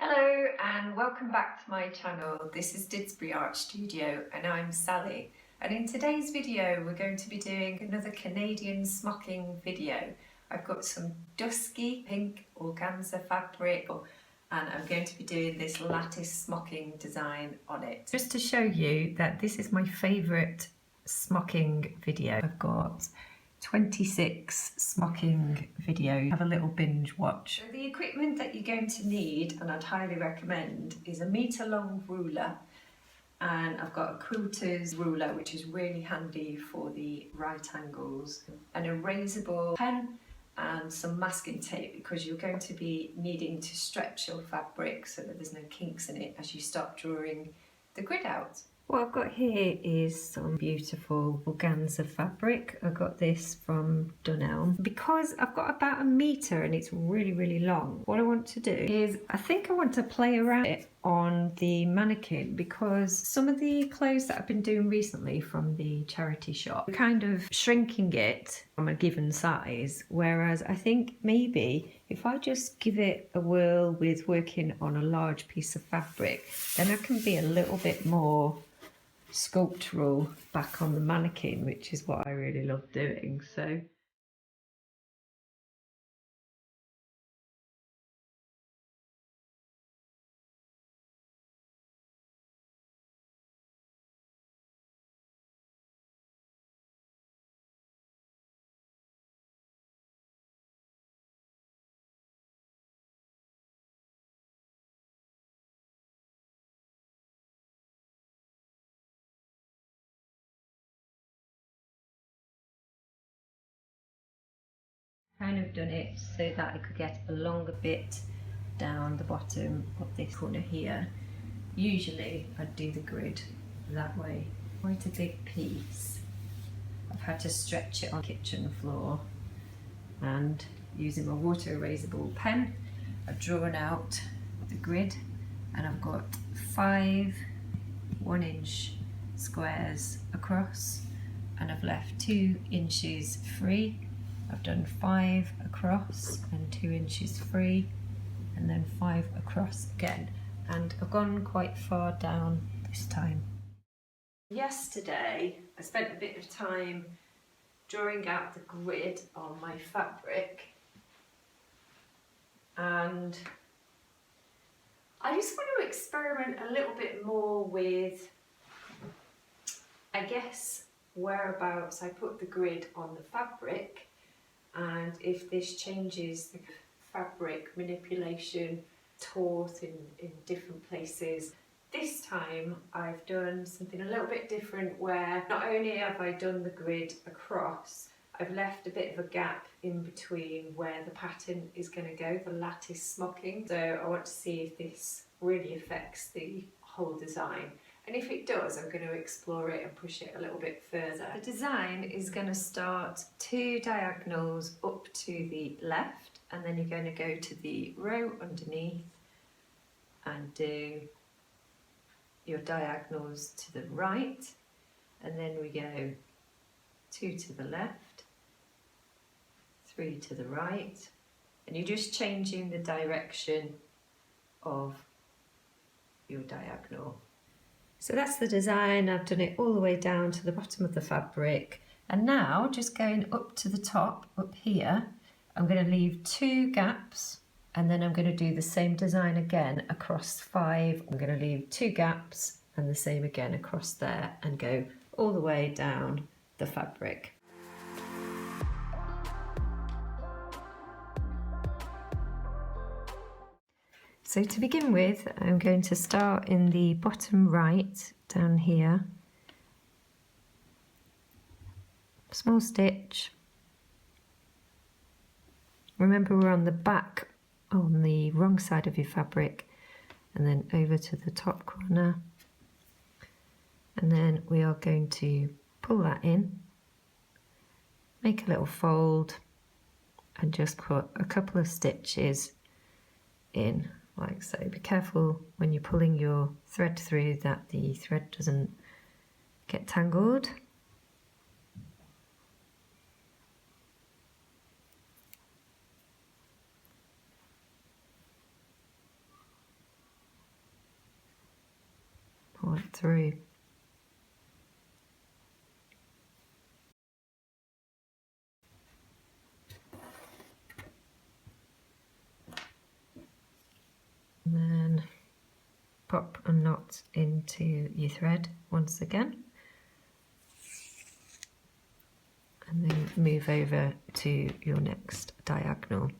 Hello and welcome back to my channel. This is Didsbury Art Studio and I'm Sally, and in today's video we're going to be doing another Canadian smocking video. I've got some dusky pink organza fabric and I'm going to be doing this lattice smocking design on it. Just to show you that this is my favourite smocking video. I've got 26 smocking videos. Have a little binge watch. So the equipment that you're going to need, and I'd highly recommend, is a metre long ruler, and I've got a quilter's ruler which is really handy for the right angles, an erasable pen and some masking tape because you're going to be needing to stretch your fabric so that there's no kinks in it as you start drawing the grid out. What I've got here is some beautiful organza fabric. I got this from Dunelm. Because I've got about a metre and it's really long, what I want to do is I think I want to play around it on the mannequin, because some of the clothes that I've been doing recently from the charity shop, kind of shrinking it from a given size, whereas I think maybe if I just give it a whirl with working on a large piece of fabric, then I can be a little bit more sculptural back on the mannequin, which is what I really love doing. So kind of done it so that I could get a longer bit down the bottom of this corner here. Usually I'd do the grid that way. Quite a big piece. I've had to stretch it on the kitchen floor, and using my water erasable pen I've drawn out the grid, and I've got 5 1-inch squares across, and I've left 2 inches free. I've done 5 across and 2 inches free, and then 5 across again, and I've gone quite far down this time. Yesterday I spent a bit of time drawing out the grid on my fabric, and I just want to experiment a little bit more with, I guess, whereabouts I put the grid on the fabric, and if this changes the fabric manipulation taut in different places. This time I've done something a little bit different, where not only have I done the grid across, I've left a bit of a gap in between where the pattern is going to go, the lattice smocking. So I want to see if this really affects the whole design. And if it does, I'm going to explore it and push it a little bit further. The design is going to start 2 diagonals up to the left, and then you're going to go to the row underneath and do your diagonals to the right, and then we go 2 to the left, 3 to the right, and you're just changing the direction of your diagonal. So that's the design. I've done it all the way down to the bottom of the fabric, and now just going up to the top, up here, I'm going to leave 2 gaps, and then I'm going to do the same design again across 5. I'm going to leave 2 gaps and the same again across there, and go all the way down the fabric. So to begin with, I'm going to start in the bottom right, down here, small stitch. Remember, we're on the back, on the wrong side of your fabric, and then over to the top corner, and then we are going to pull that in, make a little fold, and just put a couple of stitches in like so. Be careful when you're pulling your thread through that the thread doesn't get tangled. right through. And then pop a knot into your thread once again, and then move over to your next diagonal.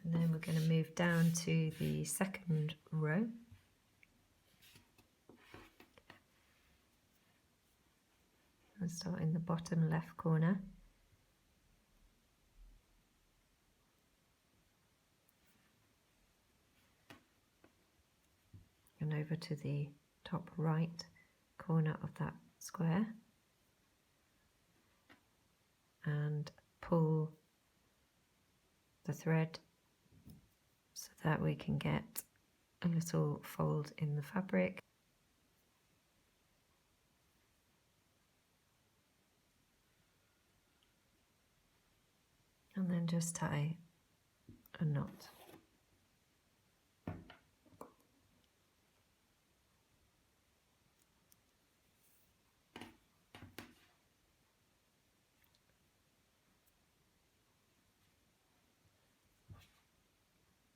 And then we're going to move down to the second row. And start in the bottom left corner. And over to the top right corner of that square. And pull the thread so that we can get a little fold in the fabric. And then just tie a knot.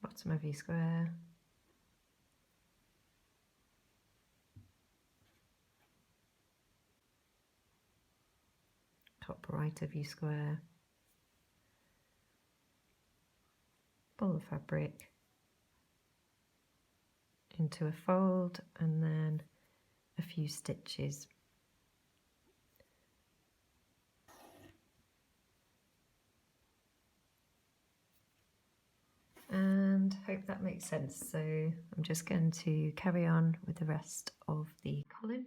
Bottom of your square. Top right of your square. Pull the fabric into a fold and then a few stitches. And hope that makes sense. So I'm just going to carry on with the rest of the column.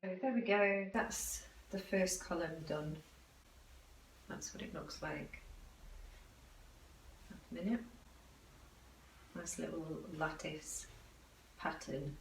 So there we go, that's the first column done. That's what it looks like at the minute. Nice little lattice pattern.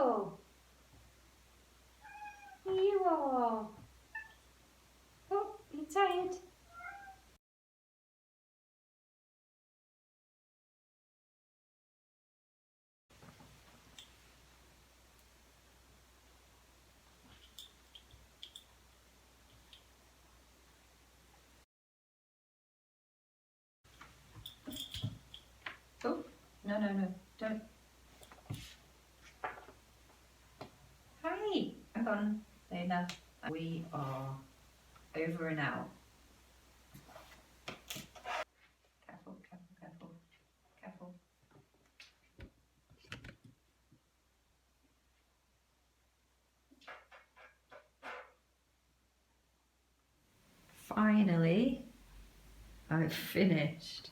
beautiful. Here you are. Oh, you're tired. Oh, no, no, no, don't. Hi, hang on, Lena. We are over and out. Careful, careful, careful, careful. Finally, I've finished.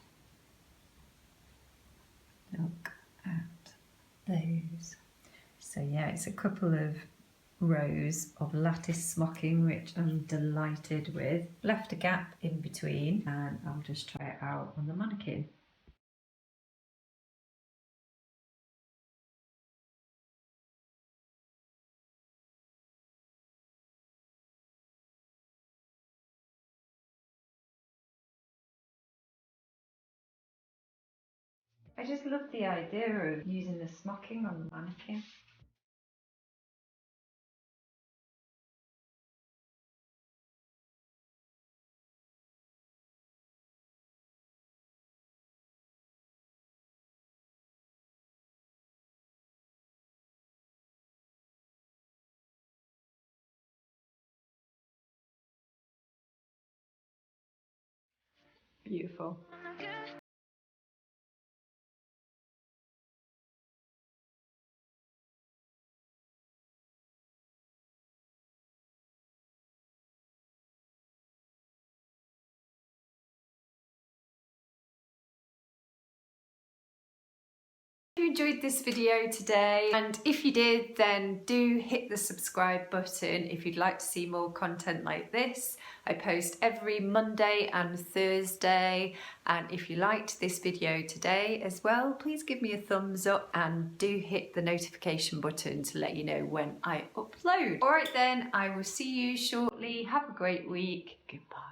Look at those. So yeah, it's a couple of rows of lattice smocking, which I'm delighted with. Left a gap in between, and I'll just try it out on the mannequin. I just love the idea of using the smocking on the mannequin. Beautiful. If you enjoyed this video today, and if you did, then do hit the subscribe button if you'd like to see more content like this. I post every Monday and Thursday, and if you liked this video today as well, please give me a thumbs up and do hit the notification button to let you know when I upload. Alright then, I will see you shortly. Have a great week. Goodbye.